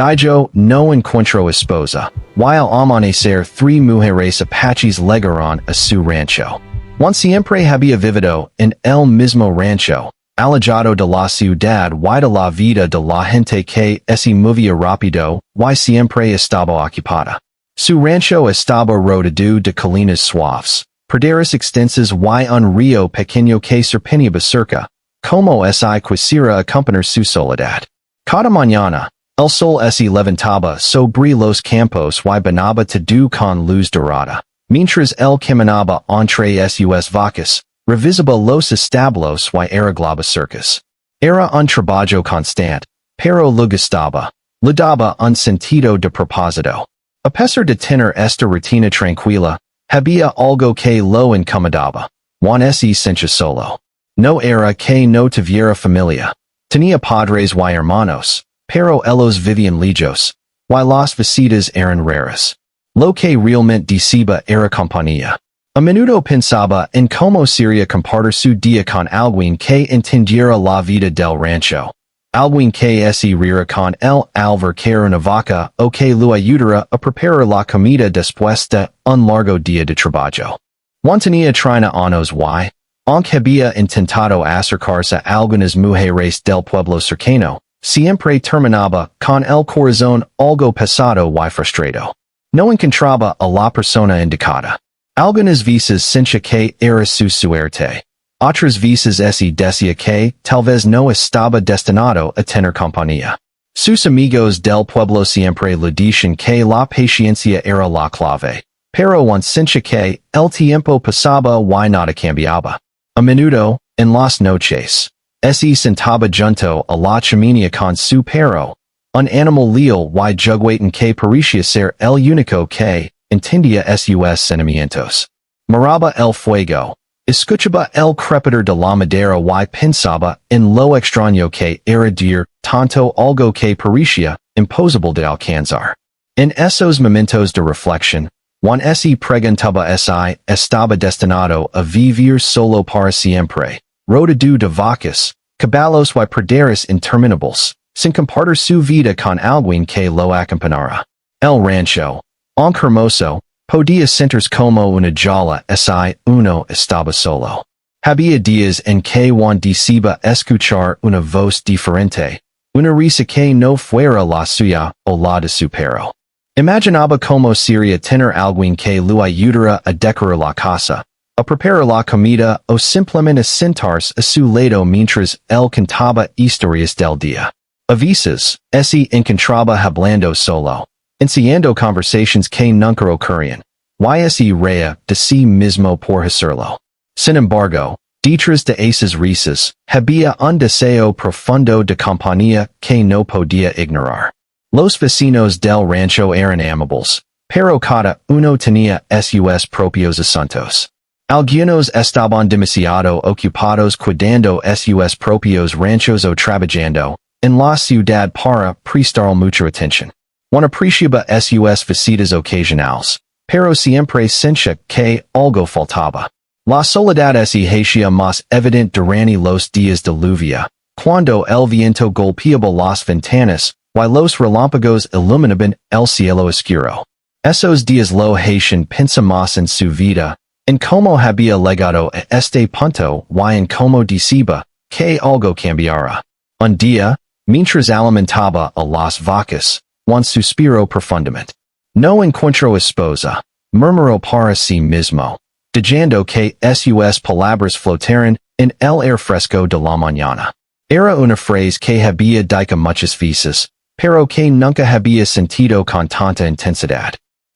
Dijo, no encuentro esposa, while amanecer 3 mujeres apaches llegaron a su rancho. Juan siempre había vivido en el mismo rancho, alejado de la ciudad y de la vida de la gente que se movía rápido y siempre estaba ocupada. Su rancho estaba rodeado de colinas suaves, praderas extensas y un río pequeño que serpenteaba cerca, como si quisiera acompañar su soledad. Cada mañana, el sol se levantaba sobre los campos y banaba todo con luz dorada, mientras él caminaba entre sus vacas, revisaba los establos y arreglaba cercas. Era un trabajo constante, pero le gustaba, le daba un sentido de propósito. A pesar de tener esta rutina tranquila, había algo que lo incomodaba. Juan se sentía solo. No era que no tuviera familia. Tenía padres y hermanos, pero ellos vivían lejos, y las visitas eran raras. Lo que realmente deseaba era compañía. A menudo pensaba en cómo sería compartir su día con alguien que entendiera la vida del rancho. Alguien que se riera con él al ver que era una vaca o que lo ayudara a preparar la comida después de un largo día de trabajo. Juan tenía 30 años y, aunque había intentado acercarse a algunas mujeres del pueblo cercano, siempre terminaba con el corazón algo pesado y frustrado. No encontraba a la persona indicada. Algunas veces sentía que era su suerte. Otras veces se decía que tal vez no estaba destinado a tener compañía. Sus amigos del pueblo siempre le decían que la paciencia era la clave, pero Juan sentía que el tiempo pasaba y nada cambiaba. A menudo, en las noches, se sentaba junto a la chimenea con su perro, un animal leal y juguetón que parecía ser el único que entendía sus sentimientos. Miraba el fuego, escuchaba el crepitar de la madera y pensaba en lo extraño que era dir tanto algo que parecía imposible de alcanzar. En esos momentos de reflexión, Juan se preguntaba si estaba destinado a vivir solo para siempre, rodeado de vacas, caballos y praderas interminables, sin compartir su vida con alguien que lo acompañara. El rancho, aunque hermoso, podía sentirse como una jaula si uno estaba solo. Había días en que Juan deseaba escuchar una voz diferente, una risa que no fuera la suya o la de su perro. Imaginaba como sería tener alguien que lo ayudara a decorar la casa, a preparar la comida o simplemente sentarse a su lado mientras él contaba historias del día. A veces, se encontraba hablando solo, iniciando conversaciones que nunca ocurrían, y se reía de sí mismo por hacerlo. Sin embargo, detrás de esas risas, había un deseo profundo de compañía que no podía ignorar. Los vecinos del rancho eran amables, pero cada uno tenía sus propios asuntos. Algunos estaban demasiado ocupados cuidando sus propios ranchos o trabajando en la ciudad para prestar mucha atención. Juan apreciaba sus visitas ocasionales, pero siempre sentía que algo faltaba. La soledad se hacía más evidente durante los días de lluvia, cuando el viento golpeaba las ventanas y los relámpagos iluminaban el cielo oscuro. Esos días lo hacían pensar más en su vida, en cómo había llegado a este punto y en cómo deseaba que algo cambiara. Un día, mientras alimentaba a las vacas, Juan suspiró profundamente. No encuentro esposa, murmuró para sí mismo, diciendo que sus palabras flotaran en el aire fresco de la mañana. Era una frase que había dicho muchas veces, pero que nunca había sentido con tanta intensidad.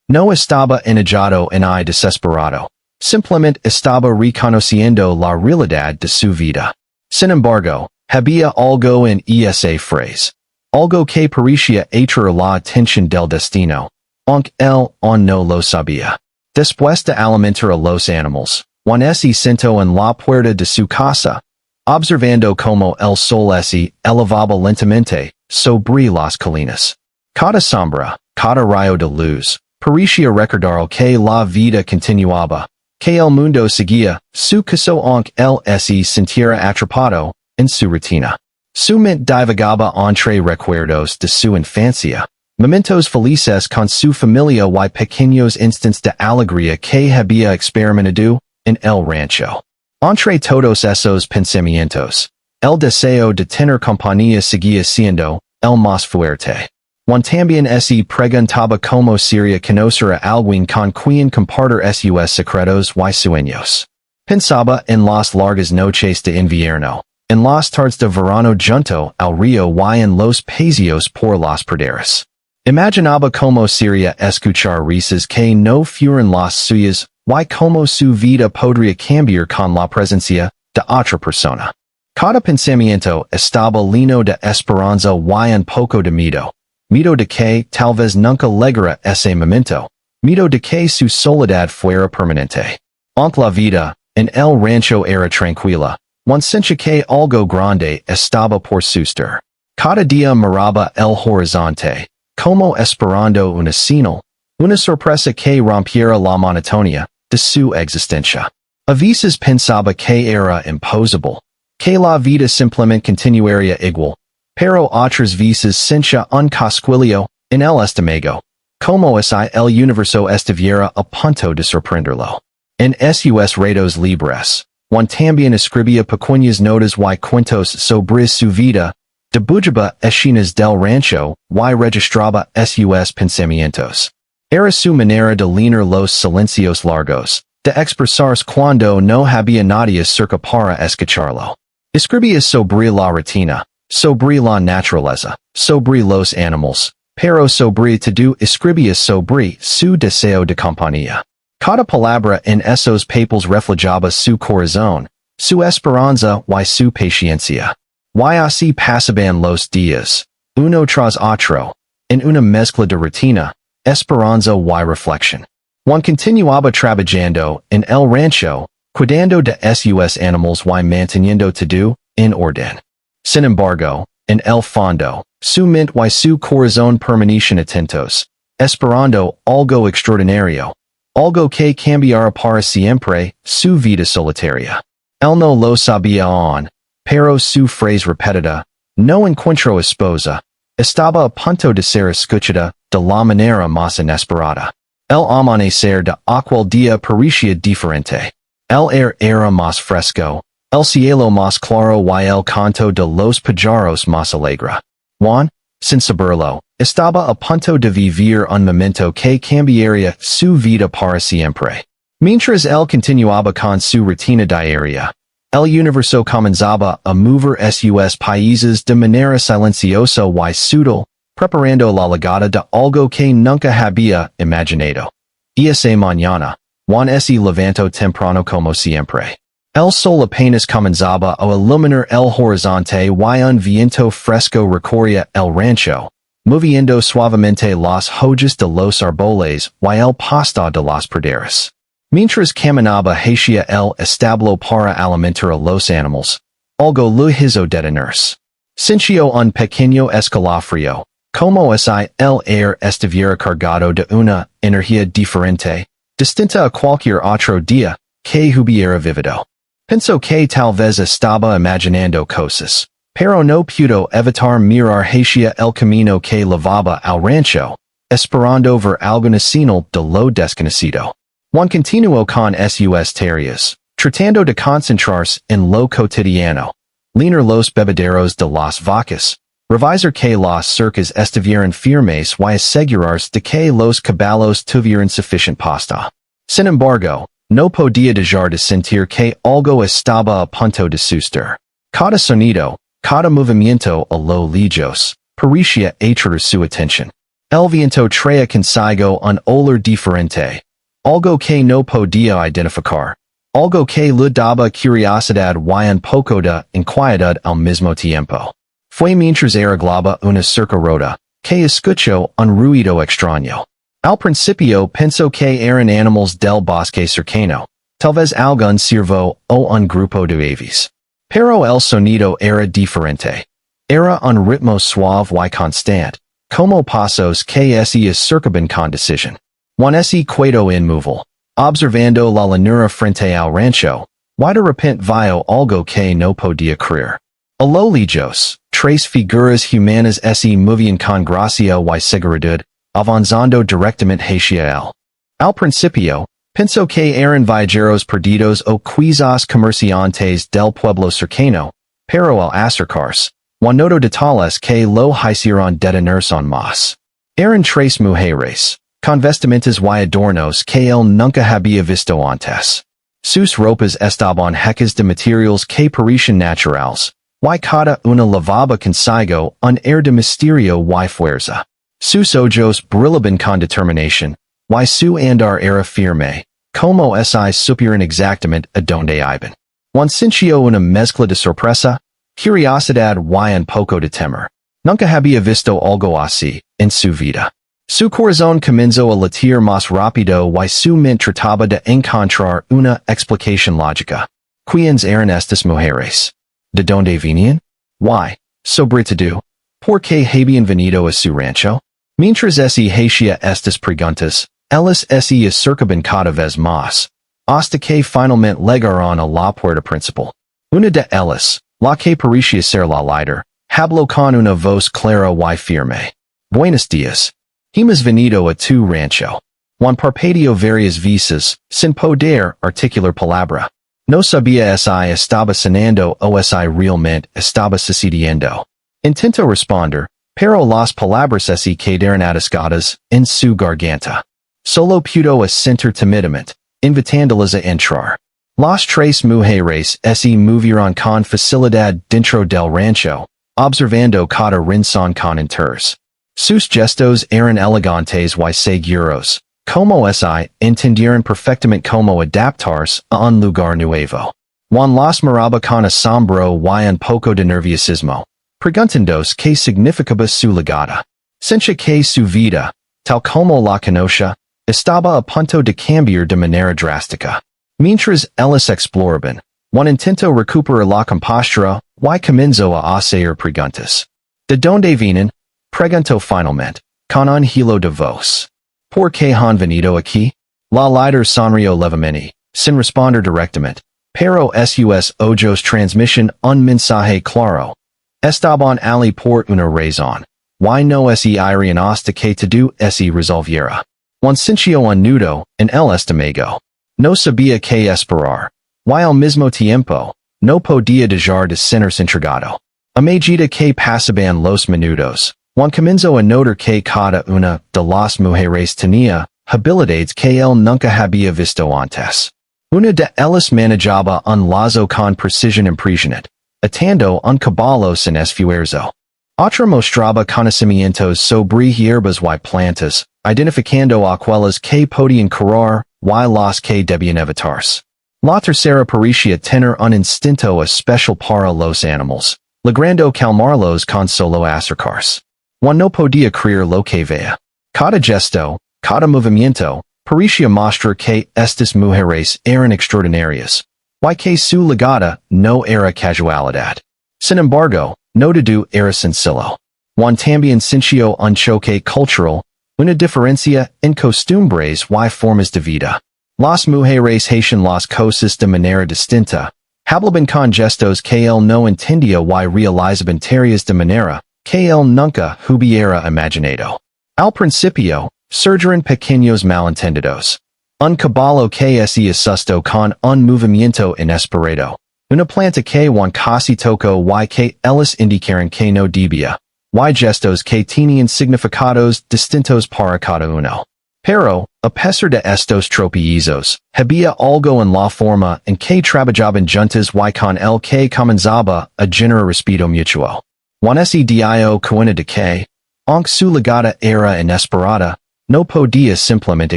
No estaba enojado ni desesperado, simplemente estaba reconociendo la realidad de su vida. Sin embargo, había algo en esa frase, algo que parecía atraer la atención del destino, aunque él aún no lo sabía. Después de alimentar a los animales, Juan se sentó en la puerta de su casa, observando cómo el sol se elevaba lentamente sobre las colinas. Cada sombra, cada rayo de luz, parecía recordar que la vida continuaba, que el mundo seguía su curso aunque él se sintiera atrapado en su rutina. Su mente divagaba entre recuerdos de su infancia, Momentos felices con su familia y pequeños instantes de alegría que había experimentado en el rancho. Entre todos esos pensamientos, el deseo de tener compañía seguía siendo el más fuerte. Juan también se preguntaba cómo sería conocer a alguien con quien compartir sus secretos y sueños. Pensaba en las largas noches de invierno, en las tardes de verano junto al río y en los paseos por las praderas. Imaginaba cómo sería escuchar risas que no fueran las suyas y cómo su vida podría cambiar con la presencia de otra persona. Cada pensamiento estaba lleno de esperanza y un poco de miedo. Miedo de que tal vez nunca llegara ese momento. Miedo de que su soledad fuera permanente. Aunque la vida en el rancho era tranquila, Juan sentía que algo grande estaba por suceder. Cada día miraba el horizonte, como esperando una señal, una sorpresa que rompiera la monotonía de su existencia. A veces pensaba que era imposible, que la vida simplemente continuaría igual, pero otras veces sentía un cosquilleo en el estómago, como si el universo estuviera a punto de sorprenderlo. En sus ratos libres, Juan también escribía pequeñas notas y cuentos sobre su vida, dibujaba escenas del rancho y registraba sus pensamientos. Era su manera de llenar los silencios largos, de expresarse cuando no había nadie cerca para escucharlo. Escribía sobre la rutina, sobre la naturaleza, sobre los animales, pero sobre todo escribía sobre su deseo de compañía. Cada palabra en esos papeles reflejaba su corazón, su esperanza y su paciencia. Y así pasaban los días, uno tras otro, en una mezcla de rutina, esperanza y reflexión. Juan continuaba trabajando en el rancho, cuidando de sus animales y manteniendo todo en orden. Sin embargo, en el fondo, su mente y su corazón permanecían atentos, esperando algo extraordinario, algo que cambiara para siempre su vida solitaria. Él no lo sabía aún, pero su frase repetida, no encuentro esposa, estaba a punto de ser escuchada de la manera más inesperada. El amanecer de aquel día parecía diferente. El aire era más fresco, el cielo más claro y el canto de los pájaros más alegre. Juan, sin saberlo, estaba a punto de vivir un momento que cambiaría su vida para siempre. Mientras él continuaba con su rutina diaria, el universo comenzaba a mover sus países de manera silenciosa y sutil, preparando la llegada de algo que nunca había imaginado. Esa mañana, Juan se levantó temprano como siempre. El sol apenas comenzaba a iluminar el horizonte y un viento fresco recorría el rancho, moviendo suavemente las hojas de los árboles y el pasto de las praderas. Mientras caminaba hacia el establo para alimentar a los animales, algo lo hizo detenerse. Sintió un pequeño escalofrío, como si el aire estuviera cargado de una energía diferente, distinta a cualquier otro día que hubiera vivido. Pensó que tal vez estaba imaginando cosas, pero no pudo evitar mirar hacia el camino que llevaba al rancho, esperando ver alguna señal de lo desconocido. Juan continuó con sus tareas, tratando de concentrarse en lo cotidiano, llenar los bebederos de las vacas, revisar que las cercas estuvieran firmes y asegurarse de que los caballos tuvieran suficient pasta. Sin embargo, no podía dejar de sentir que algo estaba a punto de suceder. Cada sonido, cada movimiento a lo lejos, parecía atraer su atención. El viento traía consigo un olor diferente, algo que no podía identificar, algo que le daba curiosidad y un poco de inquietud al mismo tiempo. Fue mientras arreglaba una cerca rota, que escuchó un ruido extraño. Al principio pensó que eran animales del bosque cercano, tal vez algún ciervo o un grupo de aves. Pero el sonido era diferente. Era un ritmo suave y constante, como pasos que se acercaban con decisión. Juan se quedó inmóvil, observando la llanura frente al rancho, y de repente vio algo que no podía creer. A lo lejos, tres figuras humanas se movían con gracia y seguridad, avanzando directamente hacia él. Al principio, pensó que eran viajeros perdidos o quizás comerciantes del pueblo cercano, pero al acercarse, notó detalles que lo hicieron detenerse aún más. Eran tres mujeres, con vestimentas y adornos que él nunca había visto antes. Sus ropas estaban hechas de materiales que parecían naturales, y cada una lavaba consigo un air de misterio y fuerza. Sus ojos brillaban con determinación, y su andar era firme, como si supieran exactamente a donde iban. Juan sintió una mezcla de sorpresa, curiosidad y un poco de temor. Nunca había visto algo así en su vida. Su corazón comenzó a latir más rápido y su mente trataba de encontrar una explicación lógica. ¿Quiénes eran estas mujeres? ¿De dónde venían? Why? Sobre todo, ¿por qué habían venido a su rancho? Mientras hacía estas preguntas, ellas se acercaban cada vez más, hasta que finalmente llegaron a la puerta principal. Una de ellas, la que parecía ser la líder, habló con una voz clara y firme. Buenos días. Hemos venido a tu rancho. Juan parpadeó varias veces, sin poder articular palabra. No sabía si estaba sonando o si realmente estaba sucediendo. Intentó responder, pero las palabras se quedaron atascadas en su garganta. Solo pudo asentir timidamente, invitándolas a entrar. Las tres mujeres se movieron con facilidad dentro del rancho, observando cada rincón con interés. Sus gestos eran elegantes y seguros, como si entendieran perfectamente cómo adaptarse a un lugar nuevo. Juan las miraba con asombro y un poco de nerviosismo, preguntándose qué significaba su llegada. Sentía que su vida, tal como la conocía, estaba a punto de cambiar de manera drástica. Mientras ellas exploraban, Juan intentó recuperar la compostura y comenzó a hacer preguntas. ¿De dónde vienen? Preguntó finalmente, con un hilo de voz. ¿Por qué han venido aquí? La líder sonrió levemente, sin responder directamente, pero sus ojos transmiten un mensaje claro. Estaban allí por una razón. Y no se irían hasta que todo se resolviera. Juan sintió un nudo en el estómago. No sabía qué esperar. Y al mismo tiempo, no podía dejar de sentirse intrigado. A medida que pasaban los minutos, Juan comenzó a notar que cada una de las mujeres tenía habilidades que él nunca había visto antes. Una de ellas manejaba un lazo con precisión impresionante, atando un caballo sin esfuerzo. Otra mostraba conocimientos sobre hierbas y plantas, identificando aquellas que podían curar y las que debían evitarse. La tercera parecía tener un instinto especial para los animales, logrando calmarlos con solo acercarse. Juan no podía creer lo que veía. Cada gesto, cada movimiento, parecía mostrar que estas mujeres eran extraordinarias, y que su llegada no era casualidad. Sin embargo, no todo era sencillo. Juan también sintió un choque cultural, una diferencia en costumbres y formas de vida. Las mujeres hacían las cosas de manera distinta, hablaban con gestos que él no entendía y realizaban tareas de manera que él nunca hubiera imaginado. Al principio, surgieron pequeños malentendidos. Un caballo que se asustó con un movimiento inesperado. Una planta que Juan casi tocó y que ellas indicaron que no debía. Y gestos que tenían significados distintos para cada uno. Pero, a pesar de estos tropiezos, había algo en la forma en que trabajaban juntas y con el que comenzaba a generar respeto mutuo. Juan se dio cuenta de que, aunque su llegada era inesperada, no podía simplemente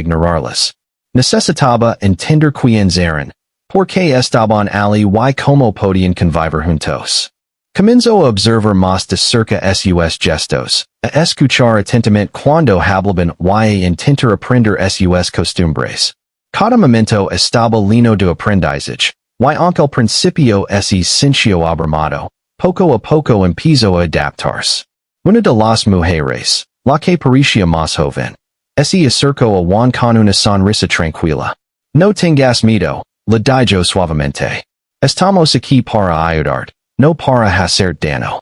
ignorarlas. Necesitaba entender quiénes eran, por qué estaban allí y cómo podían convivir juntos. Comenzó a observar más de cerca sus gestos, a escuchar atentamente cuando hablaban y a intentar aprender sus costumbres. Cada momento estaba lleno de aprendizaje, y aunque al principio se sintió abrumado, poco a poco empezó a adaptarse. Una de las mujeres, la que parecía más joven, se acercó a Juan con una sonrisa tranquila. No tengas miedo, le dijo suavemente. Estamos aquí para ayudarte, no para hacer daño.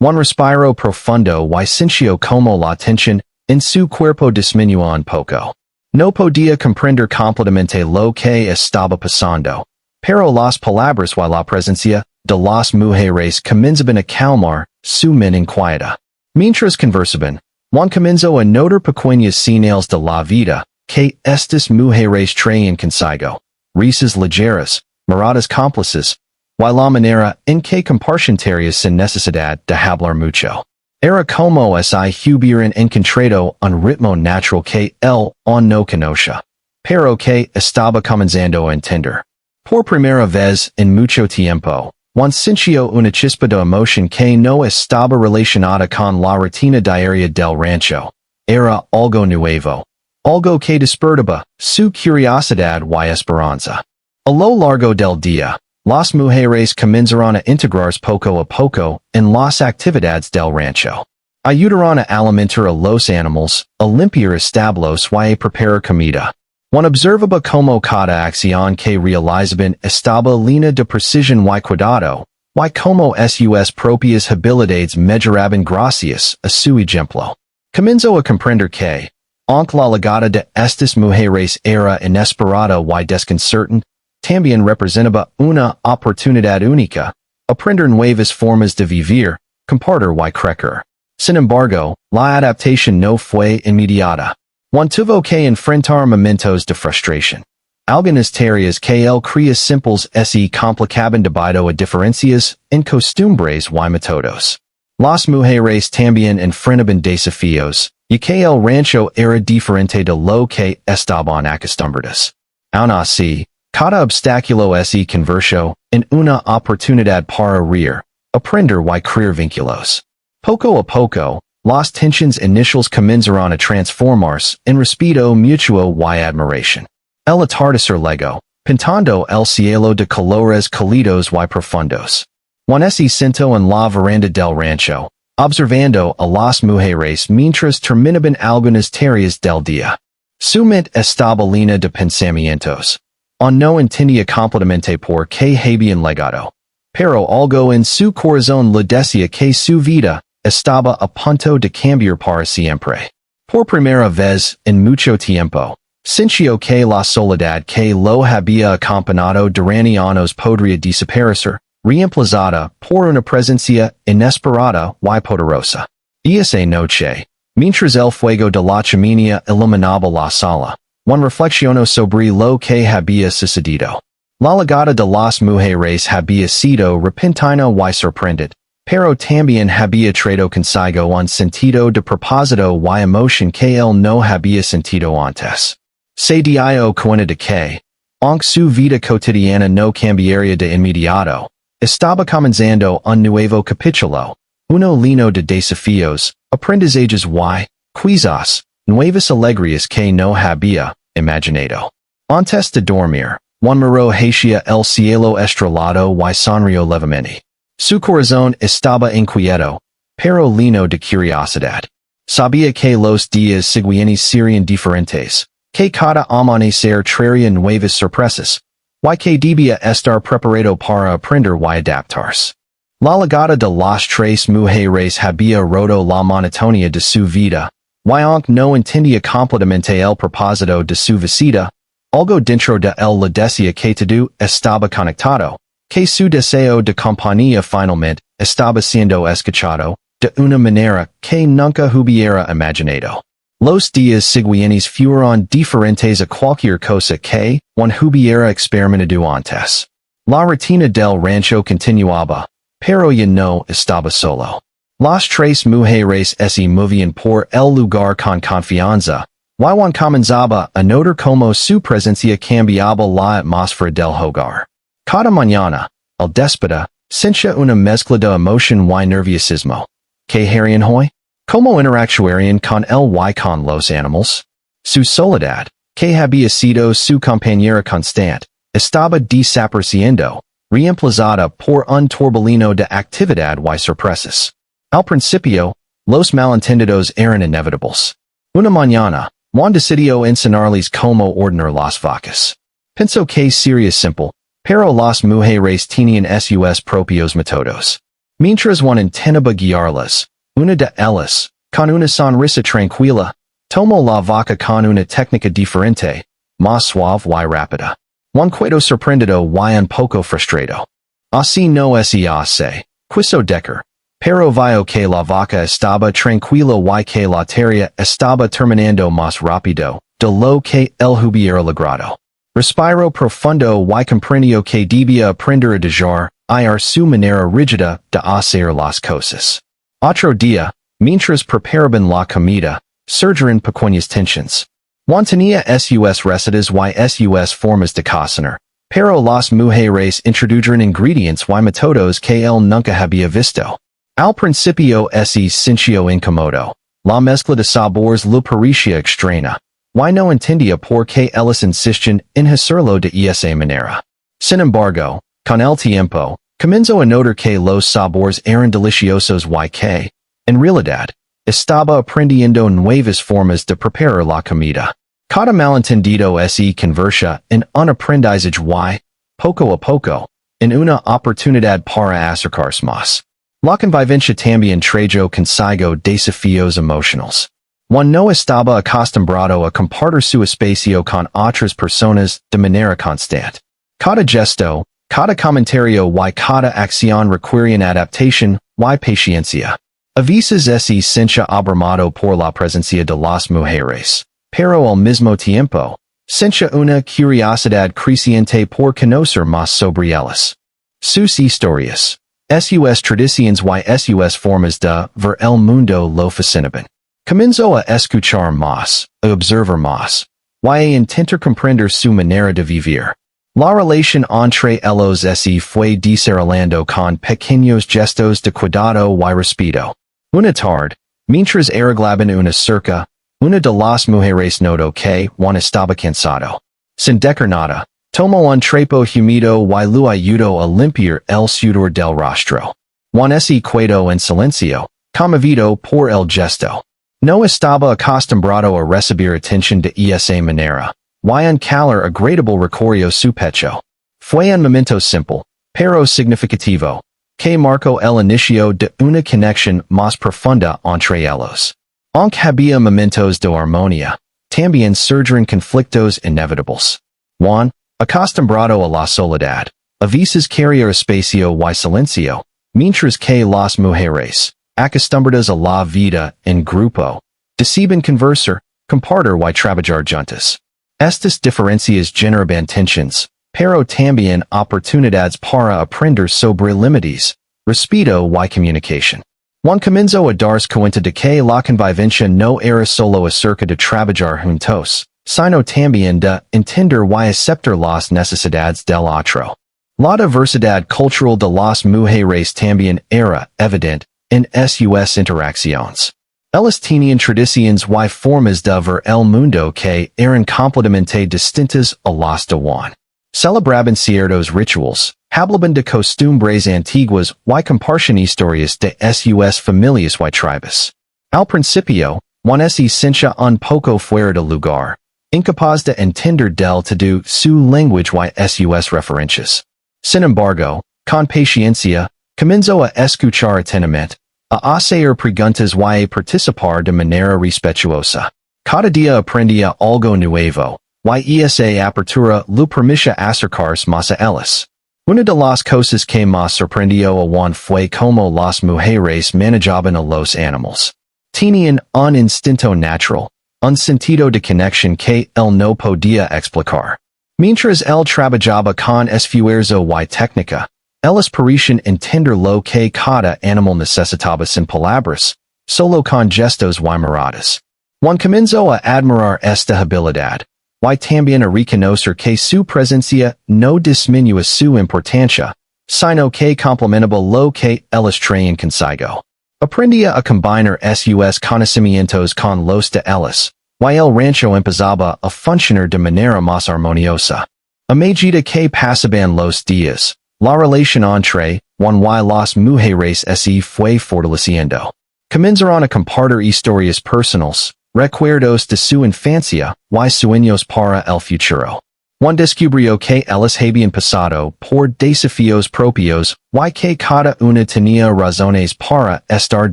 Un respiro profundo y sintió como la tensión en su cuerpo disminuyó un poco. No podía comprender completamente lo que estaba pasando, pero las palabras y la presencia de las mujeres comenzaban a calmar su mente inquieta. Mientras conversaban, Juan comenzó a notar pequeñas señales de la vida que estas mujeres traían consigo, risas ligeras, miradas cómplices, y la manera en que compartían sin necesidad de hablar mucho. Era como si hubieran encontrado un ritmo natural que él aún no conocía, pero que estaba comenzando a entender. Por primera vez en mucho tiempo, Juan sintió una chispa de emoción que no estaba relacionada con la rutina diaria del rancho. Era algo nuevo, algo que despertaba su curiosidad y esperanza. A lo largo del día, las mujeres comenzaron a integrarse poco a poco en las actividades del rancho. Ayudaron a alimentar a los animales, a limpiar establos y a preparar comida. Juan observaba como cada acción que realizaban estaba llena de precisión y cuidado, y como sus propias habilidades mejoraban gracias a su ejemplo. Comenzó a comprender que, aunque la llegada de estas mujeres era inesperada y desconcertante, también representaba una oportunidad única, aprender nuevas formas de vivir, compartir y crecer. Sin embargo, la adaptación no fue inmediata. Juan tuvo que enfrentar momentos de frustración. Algunas tareas que él creía simples se complicaban debido a diferencias en costumbres y métodos. Las mujeres también enfrentaban desafíos, y que el rancho era diferente de lo que estaban acostumbradas. Aun así, cada obstáculo se convirtió en una oportunidad para reír, aprender y crear vínculos. Poco a poco, las tensiones iniciales comenzaron a transformarse en respeto mutuo y admiración. El atardecer llegó, pintando el cielo de colores cálidos y profundos. Juan se sentó en la veranda del rancho, observando a las mujeres mientras terminaban algunas tareas del día. Su mente estaba llena de pensamientos. No entendía completamente por qué habían llegado, pero algo en su corazón le decía que su vida estaba a punto de cambiar para siempre. Por primera vez en mucho tiempo, sintió que la soledad que lo había acompañado durante años podría desaparecer, reemplazada por una presencia inesperada y poderosa. Y esa noche, mientras el fuego de la chimenea iluminaba la sala, Juan reflexionó sobre lo que había sucedido. La llegada de las mujeres había sido repentina y sorprendente, pero también había traído consigo un sentido de propósito y emoción que él no había sentido antes. Se dio cuenta de que, aunque su vida cotidiana no cambiaría de inmediato, estaba comenzando un nuevo capítulo, uno lleno de desafíos, aprendizajes y, quizás, nuevas alegrías que no había imaginado. Antes de dormir, Juan miró hacia el cielo estrellado y sonrió levemente. Su corazón estaba inquieto, pero lleno de curiosidad. Sabía que los días siguientes serían diferentes, que cada amanecer traería nuevas sorpresas, y que debía estar preparado para aprender y adaptarse. La llegada de las tres mujeres había roto la monotonía de su vida, y aunque no entendía completamente el propósito de su visita, algo dentro de él le decía que todo estaba conectado, que su deseo de compañía finalmente estaba siendo escuchado de una manera que nunca hubiera imaginado. Los días siguientes fueron diferentes a cualquier cosa que Juan hubiera experimentado antes. La rutina del rancho continuaba, pero ya no estaba solo. Las tres mujeres se movían por el lugar con confianza, y Juan comenzaba a notar como su presencia cambiaba la atmósfera del hogar. Cada mañana, el déspota sentía una mezcla de emoción y nerviosismo. ¿Qué harían hoy? ¿Cómo interactuarían con él y con los animales? Su soledad, que había sido su compañera constante, estaba desapareciendo, reemplazada por un torbellino de actividad y sorpresas. Al principio, los malentendidos eran inevitables. Una mañana, Juan decidió enseñarles cómo ordenar las vacas. Pensó que sería simple, pero las mujeres tenían sus propios métodos. Mientras one intentaba guiarlas, una de ellas, con una sonrisa tranquila, tomó la vaca con una técnica diferente, más suave y rápida. Juan quedó sorprendido y un poco frustrado. Así no se hace, quiso decir, pero vio que la vaca estaba tranquilo y que la tarea estaba terminando más rápido de lo que él hubiera logrado. Respiró profundo y comprendió que debía aprender a dejar ir su manera rígida de hacer las cosas. Otro día, mientras preparaban la comida, surgieron pequeñas tensiones. Juan tenía sus recetas y sus formas de cocinar, pero las mujeres introdujeron ingredientes y métodos que él nunca había visto. Al principio se sintió incómodo. La mezcla de sabores le parecía extraña. Y no entendía por qué ellos insistían en hacerlo de esa manera. Sin embargo, con el tiempo, comenzó a notar que los sabores eran deliciosos y que, en realidad, estaba aprendiendo nuevas formas de preparar la comida. Cada malentendido se convertía en un aprendizaje y, poco a poco, en una oportunidad para acercarse más. La convivencia también trajo consigo desafíos emocionales. Juan no estaba acostumbrado a compartir su espacio con otras personas de manera constante. Cada gesto, cada comentario y cada acción requerían adaptación y paciencia. A veces se sentía abrumado por la presencia de las mujeres, pero al mismo tiempo, sentía una curiosidad creciente por conocer más sobre ellas. Sus historias, sus tradiciones y sus formas de ver el mundo lo fascinaban. Comenzó a escuchar más, a observar más, y a intentar comprender su manera de vivir. La relación entre ellos se fue desarrollando con pequeños gestos de cuidado y respeto. Una tarde, mientras arreglaban una cerca, una de las mujeres notó que Juan estaba cansado. Sin decir nada, tomó un trapo húmedo y lo ayudó a limpiar el sudor del rostro. Juan se quedó en silencio, conmovido por el gesto. No estaba acostumbrado a recibir atención de esa manera, y un calor agradable recorrió su pecho. Fue un momento simple, pero significativo, que marcó el inicio de una conexión más profunda entre ellos. Aunque había momentos de armonía, también surgieron conflictos inevitables. Juan, acostumbrado a la soledad, a veces quería espacio y silencio, mientras que las mujeres, acostumbradas a la vida en grupo, deciden conversar, compartir y trabajar juntas. Estas diferencias generaban tensiones, pero también oportunidades para aprender sobre límites, respeto y comunicación. Juan comenzó a darse cuenta de que la convivencia no era solo acerca de trabajar juntos, sino también de entender y aceptar las necesidades del otro. La diversidad cultural de las mujeres también era evidente en sus interacciones. Ellas tenían tradiciones y formas de ver el mundo que eran completamente distintas a las de Juan. Celebraban ciertos rituales, hablaban de costumbres antiguas y compartían historias de sus familias y tribus. Al principio, Juan se sentía un poco fuera de lugar, incapaz de entender del todo su lenguaje y sus referencias. Sin embargo, con paciencia, comenzó a escuchar atentamente, a hacer preguntas y a participar de manera respetuosa. Cada día aprendía algo nuevo, y esa apertura le permitía acercarse más a ellas. Una de las cosas que más sorprendió a Juan fue cómo las mujeres manejaban a los animales. Tenían un instinto natural, un sentido de conexión que él no podía explicar. Mientras él trabajaba con esfuerzo y técnica, ellas parecían entender lo que cada animal necesitaba sin palabras, solo con gestos y miradas. Juan comenzó a admirar esta habilidad, y también a reconocer que su presencia no disminuía su importancia, sino que complementaba lo que ellas traían consigo. Aprendía a combinar sus conocimientos con los de ellas, y el rancho empezaba a funcionar de manera más armoniosa. A medida que pasaban los días, la relación entre Juan y las mujeres se fue fortaleciendo. Comenzaron a compartir historias personales, recuerdos de su infancia y sueños para el futuro. Juan descubrió que el habían pasado por desafíos propios y que cada una tenía razones para estar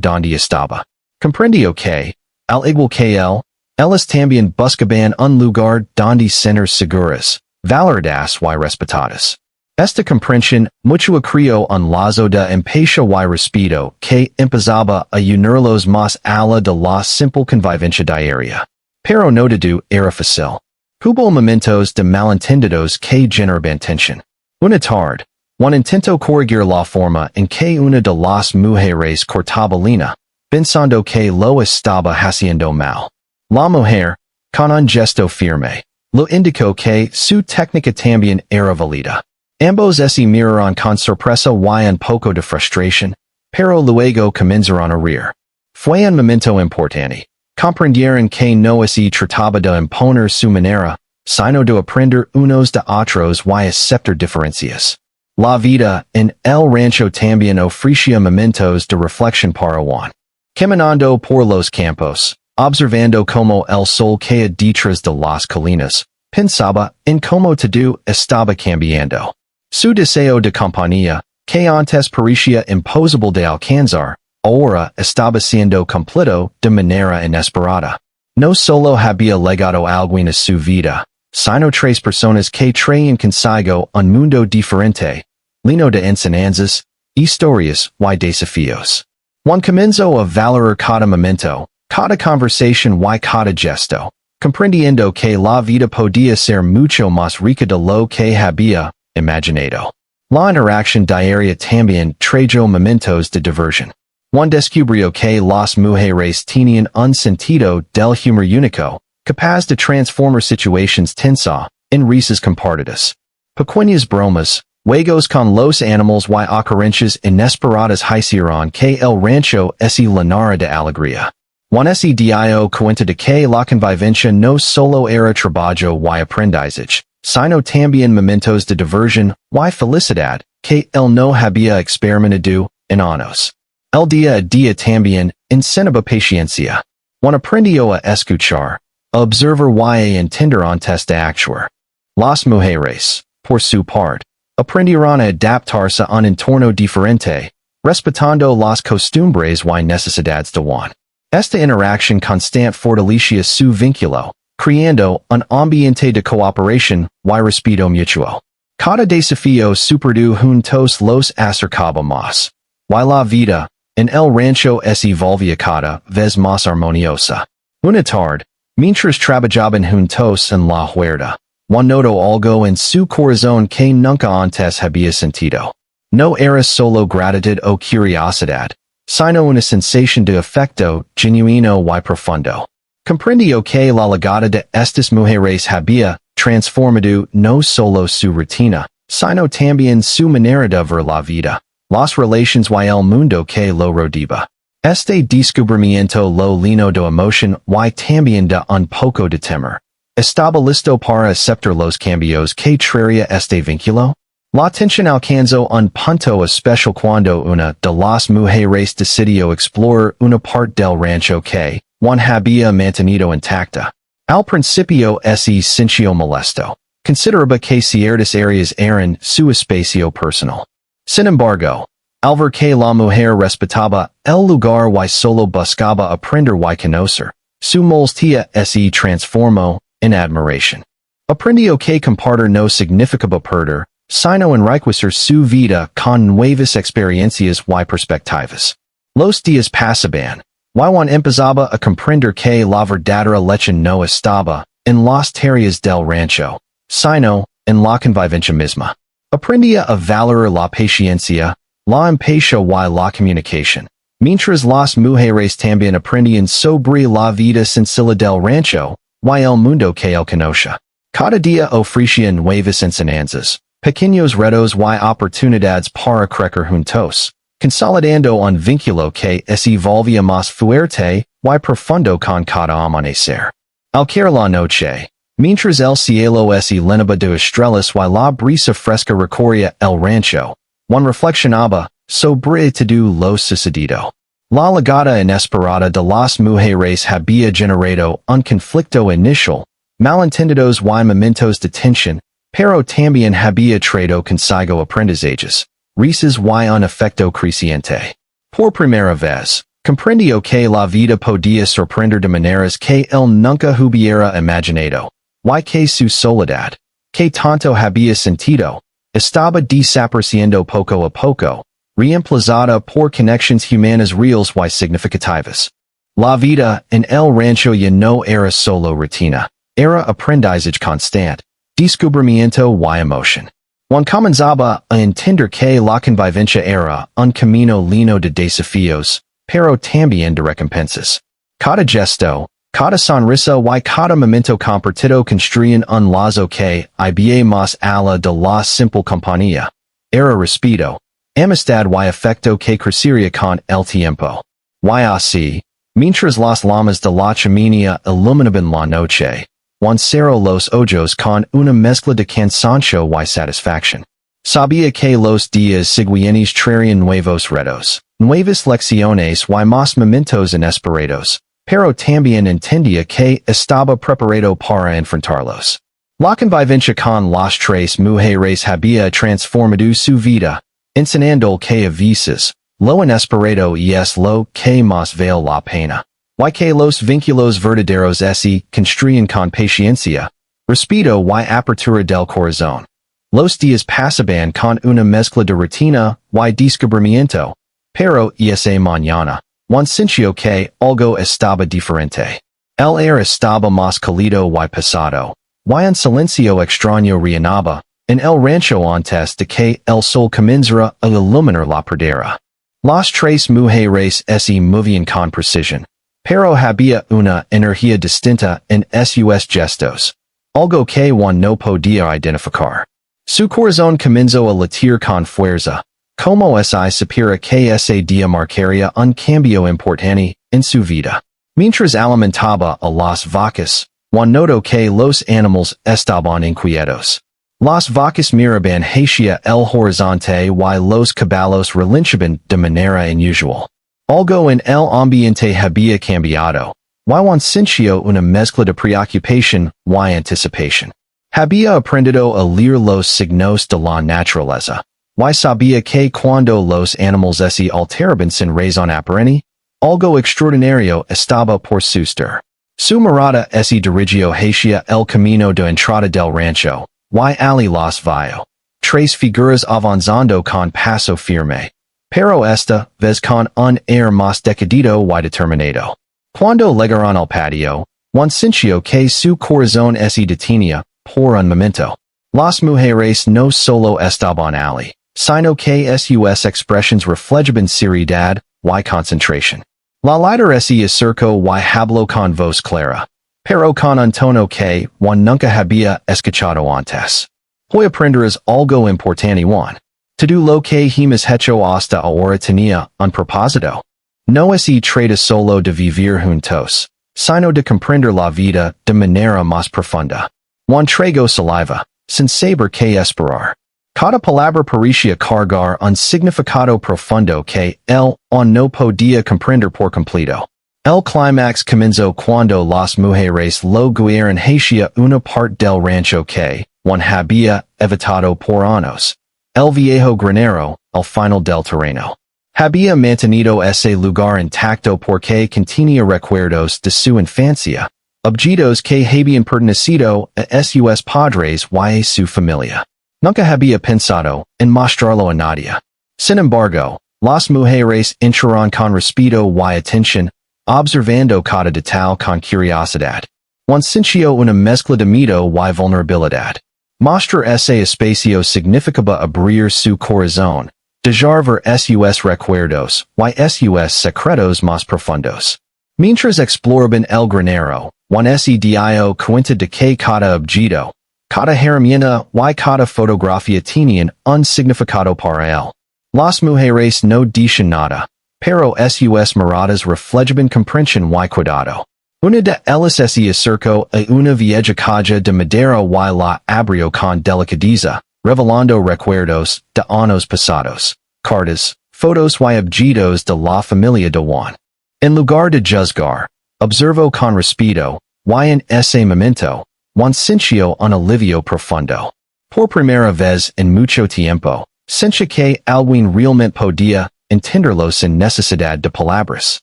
donde estaba. Comprendió que, al igual que él, ellas también buscaban un lugar donde ser seguras, valoradas y respetadas. Esta comprensión mutua creó un lazo de empatía y respeto que empezaba a unirlos más allá de la simple convivencia diaria. Pero no todo era fácil. Hubo momentos de malentendidos que generaban tensión. Una tarde, Juan intentó corregir la forma en que una de las mujeres cortaba línea, pensando que lo estaba haciendo mal. La mujer, con un gesto firme, lo indicó que su técnica también era válida. Ambos se miraron con sorpresa y un poco de frustración, pero luego comenzaron a reír. Fue un momento importante. Comprendieron que no se trataba de imponer su manera, sino de aprender unos de otros y aceptar diferencias. La vida en el rancho también ofrecía momentos de reflexión para Juan. Caminando por los campos, observando cómo el sol caía detrás de las colinas, pensaba en cómo todo estaba cambiando. Su deseo de compañía, que antes parecía imposible de alcanzar, ahora estaba siendo cumplido de manera inesperada. No solo había legado algo en su vida, sino tres personas que traían consigo un mundo diferente, lleno de enseñanzas, historias y desafíos. Juan comenzó a valorar cada momento, cada conversación y cada gesto, comprendiendo que la vida podía ser mucho más rica de lo que había imaginado. La interacción diaria también trajo momentos de diversión. Juan descubrió que las mujeres tenían un sentido del humor único, capaz de transformar situaciones tensas en risas compartidas. Pequeñas bromas, juegos con los animales y ocurrencias inesperadas hicieron que el rancho se llenara de alegría. Juan se dio cuenta de que la convivencia no solo era trabajo y aprendizaje, sino también momentos de diversión y felicidad que él no había experimentado en años. El día a día también enseñaba paciencia. Juan aprendió a escuchar, a observar y a entender antes de actuar. Las mujeres, por su parte, aprendieron a adaptarse a un entorno diferente, respetando las costumbres y necesidades de Juan. Esta interacción constante fortalecía su vínculo, creando un ambiente de cooperación y respeto mutuo. Cada desafío superado juntos los acercaba más. Y la vida en el rancho se volvía cada vez más armoniosa. Una tarde, mientras trabajaban juntos en la huerta, Juan notó algo en su corazón que nunca antes había sentido. No era solo gratitud o curiosidad, sino una sensación de afecto genuino y profundo. Comprendió que la llegada de estas mujeres había transformado no solo su rutina, sino también su manera de ver la vida, las relaciones y el mundo que lo rodeaba. Este descubrimiento lo llenó de emoción y también de un poco de temor. ¿Estaba listo para aceptar los cambios que traería este vínculo? La tensión alcanzó un punto especial cuando una de las mujeres decidió explorar una parte del rancho que Juan había mantenido intacta. Al principio se sintió molesto. Consideraba que ciertas áreas eran su espacio personal. Sin embargo, al ver que la mujer respetaba el lugar y solo buscaba aprender y conocer, su molestia se transformó en admiración. Aprendió que compartir no significaba perder, sino enriquecer su vida con nuevas experiencias y perspectivas. Los días pasaban, y Juan empezaba a comprender que la verdadera lección no estaba en las tareas del rancho, sino en la convivencia misma. Aprendía a valorar la paciencia, la empatía y la comunicación, mientras las mujeres también aprendían sobre la vida sencilla del rancho y el mundo que él conocía. Cada día ofrecía nuevas enseñanzas, pequeños retos y oportunidades para crecer juntos, consolidando un vínculo que se volvía más fuerte y profundo con cada amanecer. Al caer la noche, mientras el cielo se llenaba de estrellas y la brisa fresca recorría el rancho, Juan reflexionaba sobre todo lo sucedido. La llegada inesperada de las mujeres había generado un conflicto inicial, malentendidos y momentos de tensión, pero también había traído consigo aprendizajes, risas y un afecto creciente. Por primera vez, comprendió que la vida podía sorprender de maneras que él nunca hubiera imaginado, y que su soledad, que tanto había sentido, estaba desapareciendo poco a poco, reemplazada por conexiones humanas reales y significativas. La vida en el rancho ya no era solo rutina, era aprendizaje constante, descubrimiento y emoción. Juan comenzaba a entender que la convivencia era un camino lleno de desafíos, pero también de recompensas. Cada gesto, cada sonrisa y cada momento compartido construían un lazo que iba más allá de la simple compañía. Era respeto, amistad y afecto que crecería con el tiempo. Y así, mientras las llamas de la chimenea iluminaban la noche, Juan cerró los ojos con una mezcla de cansancio y satisfacción. Sabía que los días siguientes traerían nuevos retos, nuevas lecciones y más momentos inesperados, pero también entendía que estaba preparado para enfrentarlos. La convivencia con las tres mujeres había transformado su vida, enseñando que a veces, lo inesperado es lo que más vale la pena. Y que los vínculos verdaderos se construyen con paciencia, respeto y apertura del corazón. Los días pasaban con una mezcla de rutina y descubrimiento, pero esa mañana, Juan sintió que algo estaba diferente. El aire estaba más cálido y pesado, y un silencio extraño reinaba en el rancho antes de que el sol comenzara a iluminar la pradera. Las tres mujeres se movían con precisión, pero había una energía distinta en sus gestos, algo que Juan no podía identificar. Su corazón comenzó a latir con fuerza, como si supiera que ese día marcaría un cambio importante en su vida. Mientras alimentaba a las vacas, Juan notó que los animales estaban inquietos. Las vacas miraban hacia el horizonte y los caballos relinchaban de manera inusual. Algo en el ambiente había cambiado, y Juan sintió una mezcla de preocupación y anticipación. Había aprendido a leer los signos de la naturaleza, y sabía que cuando los animales se alteraban sin razón aparente, algo extraordinario estaba por suceder. Su mirada se dirigió hacia el camino de entrada del rancho, y allí las vio. Tres figuras avanzando con paso firme, pero esta vez con un aire más decidido y determinado. Cuando llegaron al patio, Juan sintió que su corazón se detenía por un momento. Las mujeres no solo estaban allí, sino que sus expresiones reflejaban seriedad y concentración. La líder se acercó y habló con voz clara, pero con un tono que Juan nunca había escuchado antes. Hoy aprenderás algo importante, Juan. Todo lo que hemos hecho hasta ahora tenía un propósito. No se trata solo de vivir juntos, sino de comprender la vida de manera más profunda. Juan tragó saliva, sin saber qué esperar. Cada palabra parecía cargar un significado profundo que él no podía comprender por completo. El clímax comenzó cuando las mujeres lo guiaron hacia una parte del rancho que Juan había evitado por años. El viejo granero, al final del terreno. Había mantenido ese lugar intacto porque contenía recuerdos de su infancia, objetos que habían pertenecido a sus padres y a su familia. Nunca había pensado en mostrarlo a nadie. Sin embargo, las mujeres entraron con respeto y atención, observando cada detalle con curiosidad. Juan sintió una mezcla de miedo y vulnerabilidad. Mostrar ese espacio significaba abrir su corazón, dejar ver sus recuerdos y sus secretos más profundos. Mientras exploraban el granero, Juan se dio cuenta de que cada objeto, cada herramienta y cada fotografía tenían un significado para él. Las mujeres no decían nada, pero sus miradas reflejaban comprensión y cuidado. Una de ellas se acercó a una vieja caja de madera y la abrió con delicadeza, revelando recuerdos de años pasados, cartas, fotos y objetos de la familia de Juan. En lugar de juzgar, observó con respeto, y en ese momento, Juan sintió un alivio profundo. Por primera vez en mucho tiempo, sentía que alguien realmente podía entenderlo sin necesidad de palabras.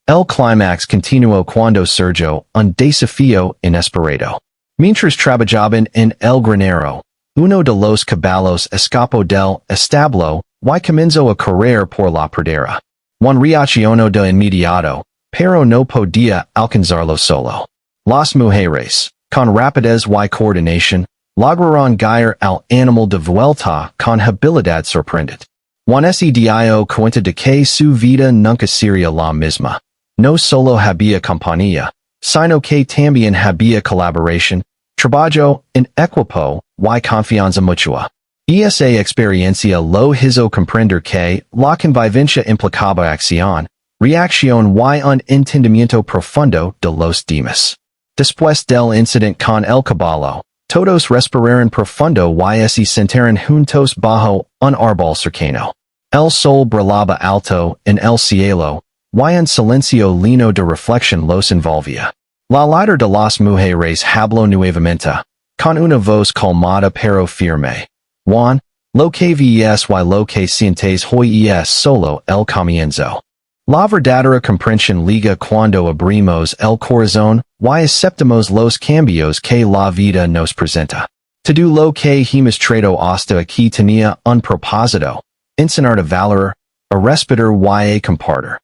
El clímax continuó cuando surgió un desafío inesperado. Mientras trabajaban en el granero, uno de los caballos escapó del establo y comenzó a correr por la pradera. Juan reaccionó de inmediato, pero no podía alcanzarlo solo. Las mujeres, con rapidez y coordinación, lograron guiar al animal de vuelta con habilidad sorprendente. Juan se dio cuenta de que su vida nunca sería la misma. No solo había compañía, sino que también había colaboración, trabajo en equipo y confianza mutua. Esa experiencia lo hizo comprender que la convivencia implicaba acción, reacción y un entendimiento profundo de los demás. Después del incidente con el caballo, todos respiraron profundo y se sentaron juntos bajo un árbol cercano. El sol brillaba alto en el cielo, y un silencio lleno de reflexión los envolvía. La líder de las mujeres habló nuevamente, con una voz calmada pero firme. Juan, lo que ves y lo que sientes hoy es solo el comienzo. La verdadera comprensión llega cuando abrimos el corazón y aceptamos los cambios que la vida nos presenta. Todo lo que hemos traído hasta aquí tenía un propósito, enseñar a valorar, a respetar y a compartir.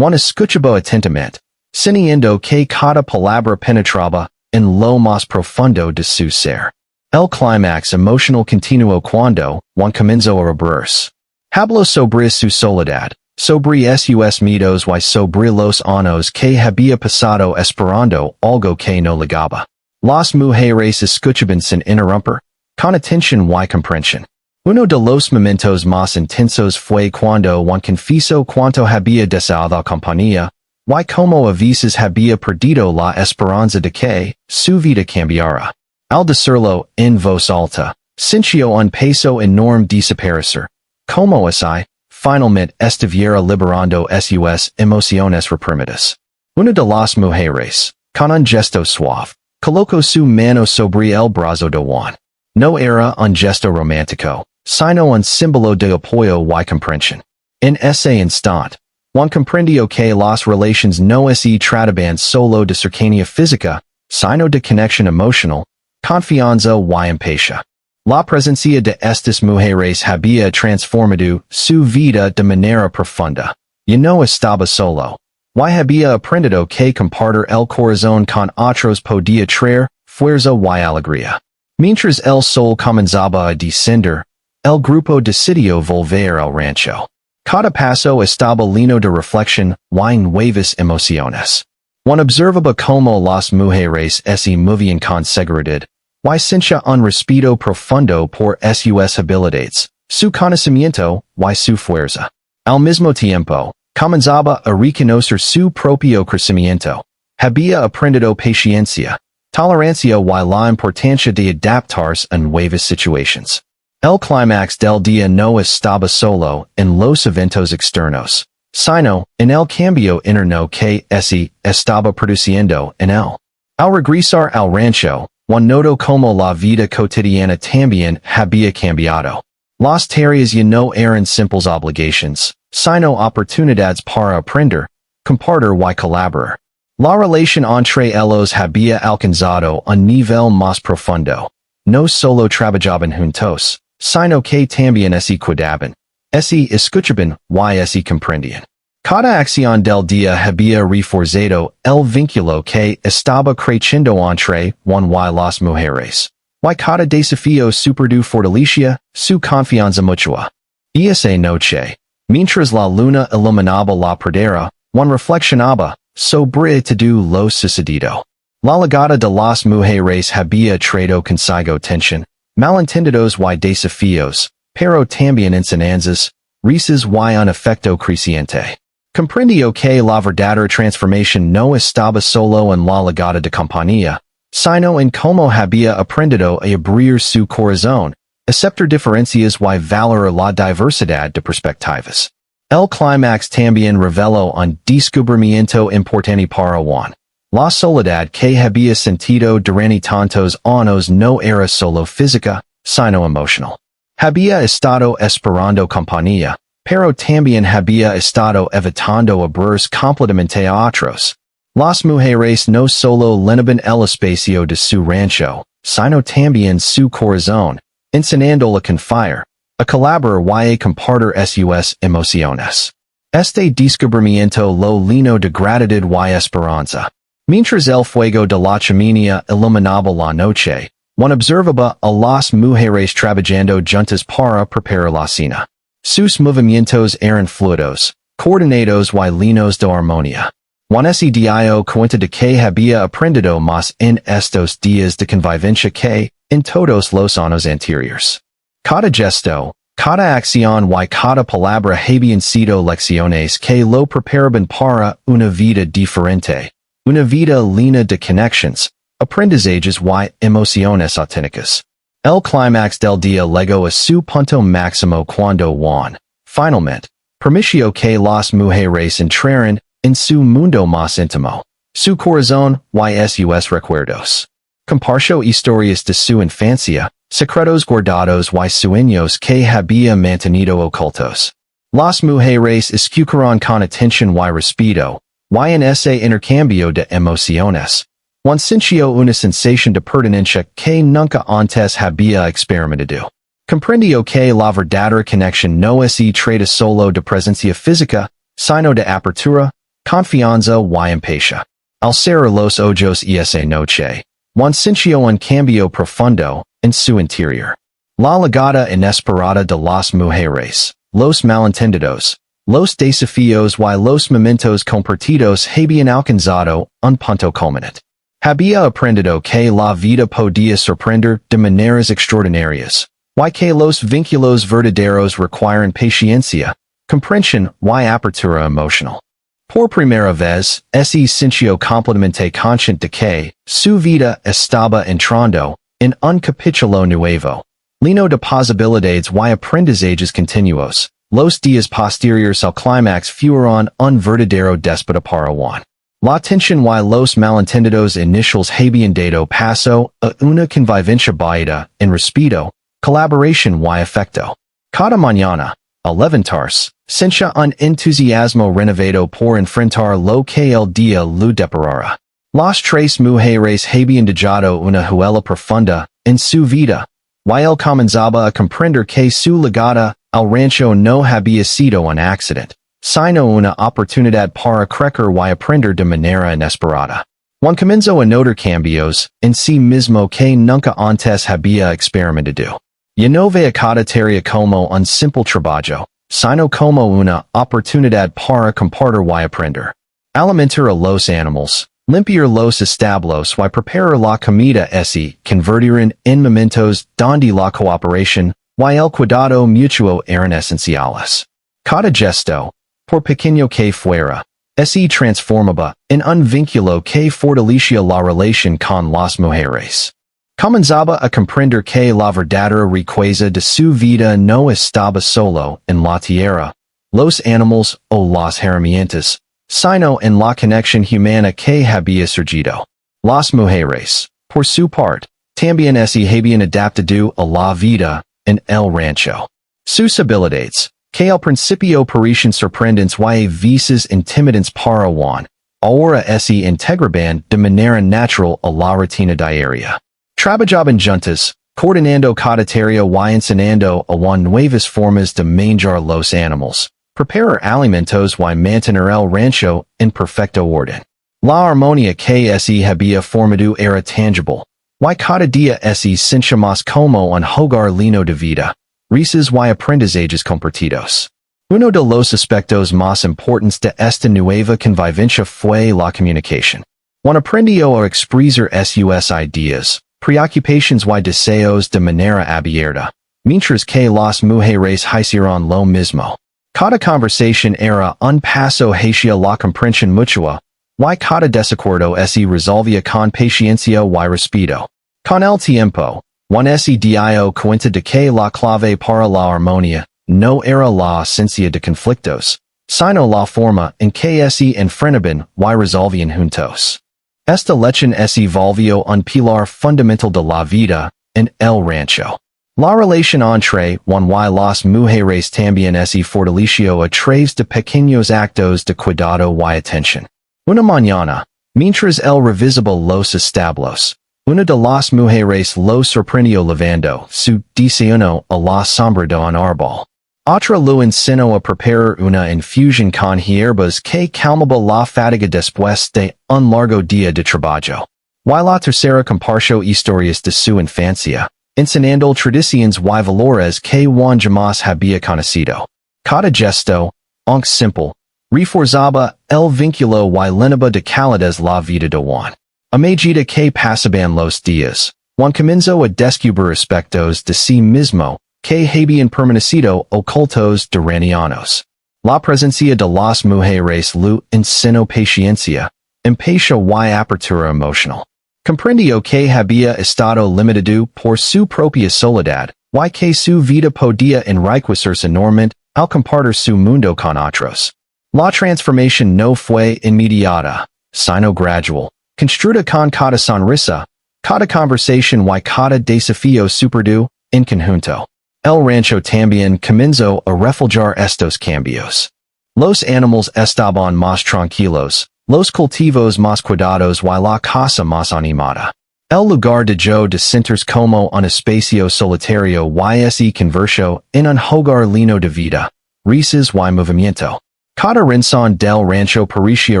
Juan escuchaba atentamente, sintiendo que cada palabra penetraba en lo más profundo de su ser. El clímax emocional continuó cuando Juan comenzó a abrirse. Habló sobre su soledad, sobre sus miedos y sobre los años que había pasado esperando algo que no llegaba. Las mujeres escuchaban sin interrumpir, con atención y comprensión. Uno de los momentos más intensos fue cuando Juan confesó cuánto había deseado compañía, y como a veces había perdido la esperanza de que su vida cambiara. Al decirlo en voz alta, sintió un peso enorme desaparecer, como así, finalmente estuviera liberando sus emociones reprimidas. Una de las mujeres, con un gesto suave, colocó su mano sobre el brazo de Juan. No era un gesto romántico, sino un símbolo de apoyo y comprensión. En ese instante, Juan comprendió que las relaciones no se trataban solo de cercanía física, sino de conexión emocional, confianza y empatía. La presencia de estas mujeres había transformado su vida de manera profunda, y no estaba solo, y había aprendido que compartir el corazón con otros podía traer fuerza y alegría. Mientras el sol comenzaba a descender, el grupo decidió volver al rancho. Cada paso estaba lleno de reflexión y nuevas emociones. Juan observaba cómo las mujeres se movían con seguridad, y sentía un respeto profundo por sus habilidades, su conocimiento y su fuerza. Al mismo tiempo, comenzaba a reconocer su propio crecimiento. Había aprendido paciencia, tolerancia y la importancia de adaptarse a nuevas situaciones. El clímax del día no estaba solo en los eventos externos, sino en el cambio interno que se estaba produciendo en él. Al regresar al rancho, Juan notó como la vida cotidiana también había cambiado. Las tareas ya no eran simples obligaciones, sino oportunidades para aprender, compartir y colaborar. La relación entre ellos había alcanzado un nivel más profundo. No solo trabajaban juntos, sino que también se cuidaban, se escuchaban y se comprendían. Cada acción del día había reforzado el vínculo que estaba creciendo entre Juan y las mujeres, y cada desafío superó fortalecía su confianza mutua. Esa noche, mientras la luna iluminaba la pradera, Juan reflexionaba sobre todo lo sucedido. La llegada de las mujeres había traído consigo tensión, malentendidos y desafíos, pero también enseñanzas, risas y un afecto creciente. Comprendió que la verdadera transformación no estaba solo en la llegada de compañía, sino en cómo había aprendido a abrir su corazón, aceptar diferencias y valorar la diversidad de perspectivas. El clímax también reveló un descubrimiento importante para Juan. La soledad que había sentido durante tantos años no era solo física, sino-emotional. Había estado esperando compañía, pero también había estado evitando abrirse completamente a otros. Las mujeres no solo llenaban el espacio de su rancho, sino también su corazón, enseñándola confiar, a colaborar y a compartir sus emociones. Este descubrimiento lo lleno de gratitud y esperanza. Mientras el fuego de la chimenea iluminaba la noche, Juan observaba a las mujeres trabajando juntas para preparar la cena. Sus movimientos eran fluidos, coordinados y llenos de armonía. Juan se dio cuenta de que había aprendido más en estos días de convivencia que en todos los años anteriores. Cada gesto, cada acción y cada palabra habían sido lecciones que lo preparaban para una vida diferente, una vida llena de conexiones, aprendizajes y emociones auténticas. El clímax del día llegó a su punto máximo cuando Juan, finalmente, permitió que las mujeres entraran en su mundo más íntimo, su corazón y sus recuerdos. Compartió historias de su infancia, secretos guardados y sueños que había mantenido ocultos. Las mujeres escucharon con atención y respeto, y en ese intercambio de emociones, Juan sintió una sensación de pertenencia que nunca antes había experimentado. Comprendió que la verdadera conexión no se trata solo de presencia física, sino de apertura, confianza y empatía. Al cerrar los ojos esa noche, Juan sintió un cambio profundo en su interior. La llegada inesperada de las mujeres, los malentendidos, los desafíos y los momentos compartidos habían alcanzado un punto culminante. Había aprendido que la vida podía sorprender de maneras extraordinarias, y que los vínculos verdaderos requieren paciencia, comprensión y apertura emocional. Por primera vez, se sintió completamente consciente de que su vida estaba entrando en un capítulo nuevo, lleno de posibilidades y aprendizajes continuos. Los días posteriores al clímax fueron un verdadero déspota para Juan. La tensión y los malentendidos iniciales habían dado paso a una convivencia basada en respeto, colaboración y afecto. Cada mañana, al levantarse, sentía un entusiasmo renovado por enfrentar lo que el día le deparara. Las tres mujeres habían dejado una huella profunda en su vida, y él comenzaba a comprender que su llegada al rancho no había sido un accidente, sino una oportunidad para crecer y aprender de manera inesperada. Juan comenzó a notar cambios en sí mismo que nunca antes había experimentado. Ya no veía cada tarea como un simple trabajo, sino como una oportunidad para compartir y aprender. Alimentar a los animales, limpiar los establos y preparar la comida se convirtieron en momentos donde la cooperación y el cuidado mutuo eran esenciales. Cada gesto, por pequeño que fuera, se transformaba en un vínculo que fortalecía la relación con las mujeres. Comenzaba a comprender que la verdadera riqueza de su vida no estaba solo en la tierra, los animales o las herramientas, sino en la conexión humana que había surgido. Las mujeres, por su parte, también se habían adaptado a la vida en el rancho. Sus habilidades, que al principio parecían sorprendentes y a veces intimidantes para Juan, ahora se integraban de manera natural a la rutina diaria. Trabajaban juntas, coordinando cada tarea y enseñando a Juan nuevas formas de manjar los animales, preparar alimentos y mantener el rancho en perfecto orden. La armonía que se había formado era tangible, y cada día se sentía más como un hogar lleno de vida, risas y aprendizajes compartidos. Uno de los aspectos más importantes de esta nueva convivencia fue la comunicación. Juan aprendió a expresar sus ideas, preocupaciones y deseos de manera abierta, mientras que las mujeres hicieron lo mismo. Cada conversación era un paso hacia la comprensión mutua, y cada desacuerdo se resolvía con paciencia y respeto. Con el tiempo, Juan se dio cuenta de que la clave para la armonía no era la ausencia de conflictos, sino la forma en que se enfrentaban y resolvían juntos. Esta lección se volvió un pilar fundamental de la vida en el rancho. La relación entre one y las mujeres también es fortaleció a través de pequeños actos de cuidado y atención. Una mañana, mientras él revisaba los establos, una de las mujeres lo sorprendió lavando su desayuno a la sombra de un árbol. Otra lo enseñó a preparar una infusión con hierbas que calmaba la fatiga después de un largo día de trabajo. Y la tercera compartió historias de su infancia, enseñando tradiciones y valores que Juan jamás había conocido. Cada gesto, aunque simple, reforzaba el vínculo y llenaba de calidez la vida de Juan. A medida que pasaban los días, Juan comenzó a descubrir aspectos de sí mismo que habían permanecido ocultos durante años. La presencia de las mujeres lo enseñó paciencia, empatía y apertura emocional. Comprendió que había estado limitado por su propia soledad, y que su vida podía enriquecerse enormemente al compartir su mundo con otros. La transformación no fue inmediata, sino gradual, construida con cada sonrisa, cada conversación y cada desafío superado, en conjunto. El rancho también comenzó a reflejar estos cambios. Los animales estaban más tranquilos, los cultivos más cuidados y la casa más animada. El lugar dejó de sentirse como un espacio solitario y se convirtió en un hogar lleno de vida, risas y movimiento. Cada rincón del rancho parecía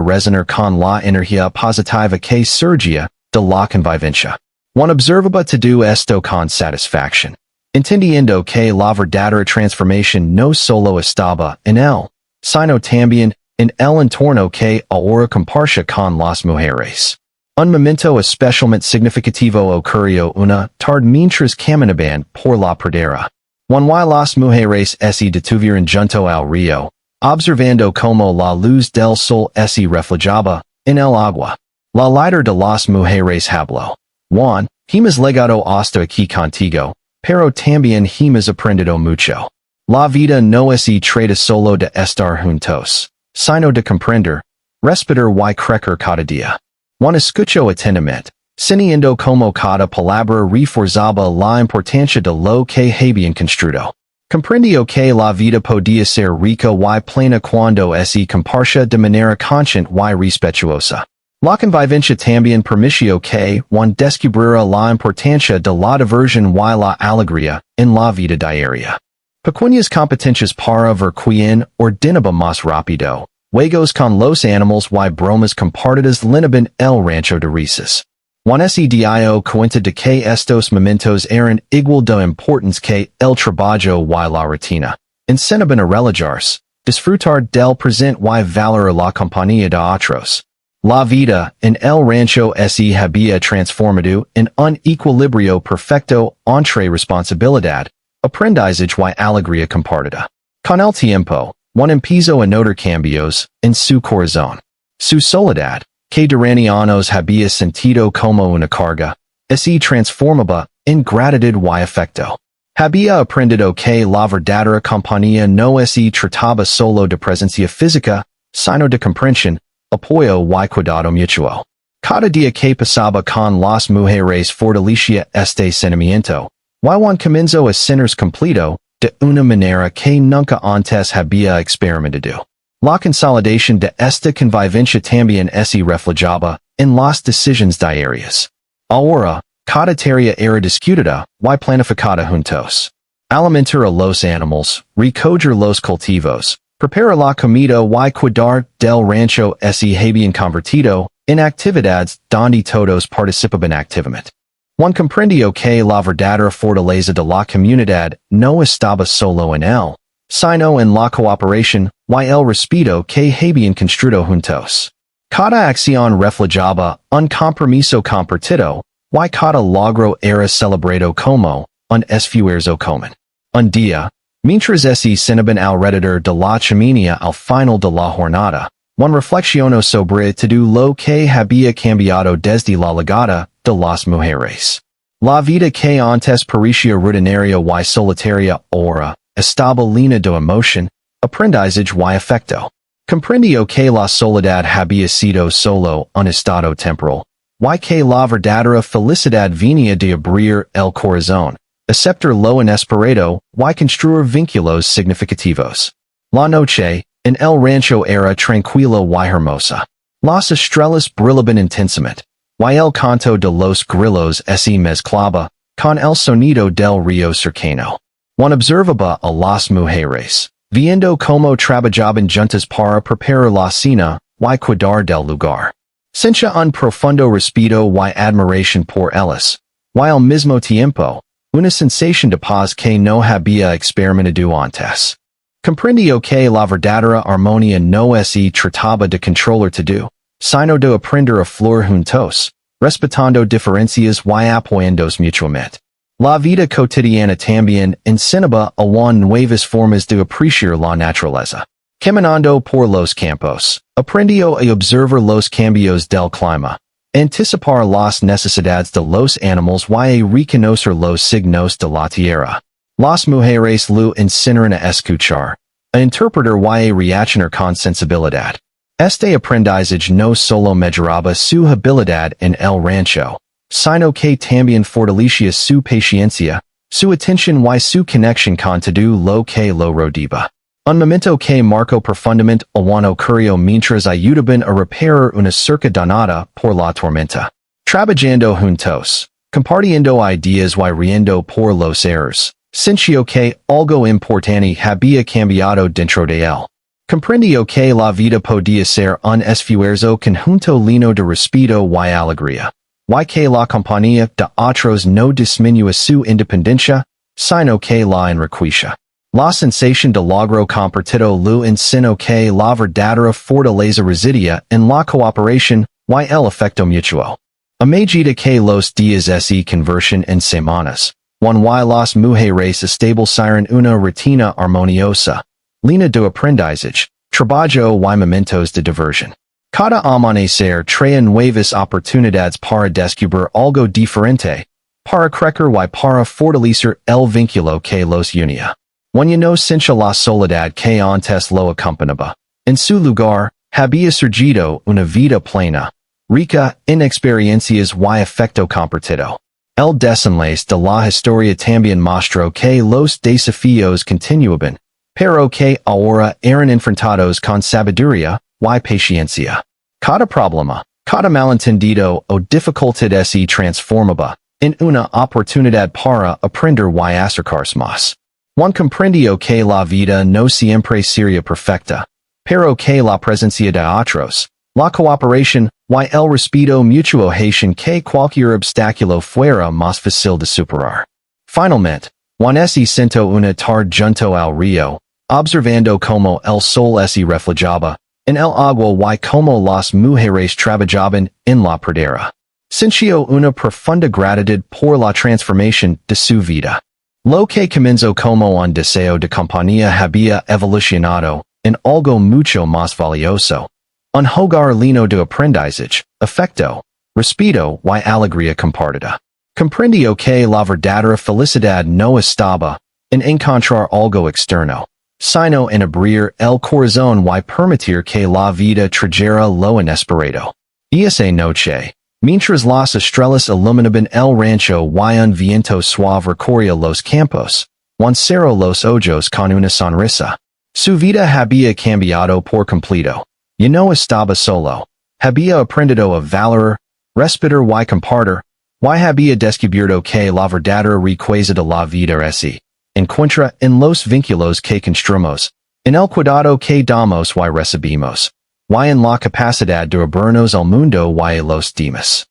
resonar con la energía positiva que surgía de la convivencia. Juan observaba todo esto con satisfacción, entendiendo que la verdadera transformación no solo estaba en él, sino también en el entorno que ahora compartía con las mujeres. Un momento especialmente significativo ocurrió una tarde mientras caminaban por la pradera. Juan y las mujeres se detuvieron junto al río, observando cómo la luz del sol se reflejaba en el agua. La líder de las mujeres habló. Juan, hemos llegado hasta aquí contigo, pero también hemos aprendido mucho. La vida no se trata solo de estar juntos, sino de comprender, respetar y crecer cada día. Juan escuchó atentamente, sintiendo como cada palabra reforzaba la importancia de lo que habían construido. Comprendió que la vida podía ser rica y plena cuando se compartía de manera consciente y respetuosa. La convivencia también permitió que Juan descubriera la importancia de la diversión y la alegría en la vida diaria. Pequeñas competencias para ver quién ordenaba más rápido, juegos con los animales y bromas compartidas llenaban el rancho de risas. Juan se dio cuenta de que estos momentos eran igual de importantes que el trabajo y la rutina. Enseñaban a relajarse, disfrutar del presente y valorar la compañía de otros. La vida en el rancho se había transformado en un equilibrio perfecto entre responsabilidad, aprendizaje y alegría compartida. Con el tiempo, Juan empezó a notar cambios en su corazón. Su soledad, que durante años había sentido como una carga, se transformaba en gratitud y afecto. Había aprendido que la verdadera compañía no se trataba solo de presencia física, sino de comprensión, apoyo y cuidado mutuo. Cada día que pasaba con las mujeres fortalecía este sentimiento, y Juan comenzó a sentirse completo de una manera que nunca antes había experimentado. La consolidación de esta convivencia también se reflejaba en las decisiones diarias. Ahora, cada tarea era discutida y planificada juntos. Alimentar a los animales, recoger los cultivos, preparar la comida y cuidar del rancho se habían convertido en actividades donde todos participaban activamente. Juan comprendió que la verdadera fortaleza de la comunidad no estaba solo en él, sino en la cooperación y el respeto que habían construido juntos. Cada acción reflejaba un compromiso compartido, y cada logro era celebrado como un esfuerzo común. Un día, mientras se sentaban alrededor de la chimenea al final de la jornada, Juan reflexionó sobre todo lo que había cambiado desde la llegada de las mujeres. La vida que antes parecía rutinaria y solitaria ahora estaba llena de emoción, aprendizaje y afecto. Comprendió que la soledad había sido solo un estado temporal, y que la verdadera felicidad venía de abrir el corazón, aceptar lo inesperado, y construir vínculos significativos. La noche, en el rancho era tranquila y hermosa. Las estrellas brillaban intensamente, y el canto de los grillos se mezclaba con el sonido del río cercano. Juan observaba a las mujeres, viendo cómo trabajaban juntas para preparar la cena y cuidar del lugar. Sentía un profundo respeto y admiración por ellas, y al mismo tiempo, una sensación de paz que no había experimentado antes. Comprendió que la verdadera armonía no se trataba de controlar todo, sino de aprender a fluir juntos, respetando diferencias y apoyándose mutuamente. La vida cotidiana también enseñaba a Juan nuevas formas de apreciar la naturaleza. Caminando por los campos, aprendió a observar los cambios del clima, anticipar las necesidades de los animales y a reconocer los signos de la tierra. Las mujeres lo enseñaron a escuchar, a interpretar y a reaccionar con sensibilidad. Este aprendizaje no solo mejoraba su habilidad en el rancho, sino que también fortalecía su paciencia, su atención y su conexión con todo lo que lo rodeaba. Un momento que marcó profundamente a Juan ocurrió mientras ayudaban a reparar una cerca dañada por la tormenta. Trabajando juntos, compartiendo ideas y riendo por los errores, sintió que algo importante había cambiado dentro de él. Comprendió que la vida podía ser un esfuerzo conjunto lleno de respeto y alegría, y que la compañía de otros no disminuía su independencia, sino que la enriquecía. La sensación de logro compartido lo enseñó que la verdadera fortaleza residía en la cooperación y el afecto mutuo. A medida que los días se convertían en semanas, Juan y las mujeres establecieron una rutina armoniosa, llena de aprendizaje, trabajo y momentos de diversión. Cada amanecer traía nuevas oportunidades para descubrir algo diferente, para crecer y para fortalecer el vínculo que los unía. Juan no sentía la soledad que antes lo acompañaba. En su lugar, había surgido una vida plena, rica en experiencias y afecto compartido. El desenlace de la historia también mostró que los desafíos continuaban, pero que ahora eran enfrentados con sabiduría y paciencia. Cada problema, cada malentendido o dificultad se transformaba en una oportunidad para aprender y acercarse más. Juan comprendió que la vida no siempre sería perfecta, pero que la presencia de otros, la cooperación y el respeto mutuo hacían que cualquier obstáculo fuera más fácil de superar. Finalmente, Juan se sentó una tarde junto al río, observando cómo el sol se reflejaba en el agua y cómo las mujeres trabajaban en la pradera. Sintió una profunda gratitud por la transformación de su vida. Lo que comenzó como un deseo de compañía había evolucionado en algo mucho más valioso, un hogar lleno de aprendizaje, afecto, respeto y alegría compartida. Comprendió que la verdadera felicidad no estaba en encontrar algo externo, sino en abrir el corazón y permitir que la vida trajera lo inesperado. Y esa noche, mientras las estrellas iluminaban el rancho y un viento suave recorría los campos, Juan cerró los ojos con una sonrisa. Su vida había cambiado por completo. Ya no estaba solo. Había aprendido a valorar, respetar y compartir, y había descubierto que la verdadera riqueza de la vida se encuentra en los vínculos que construimos, en el cuidado que damos y recibimos, y en la capacidad de abrirnos al mundo y a los demás.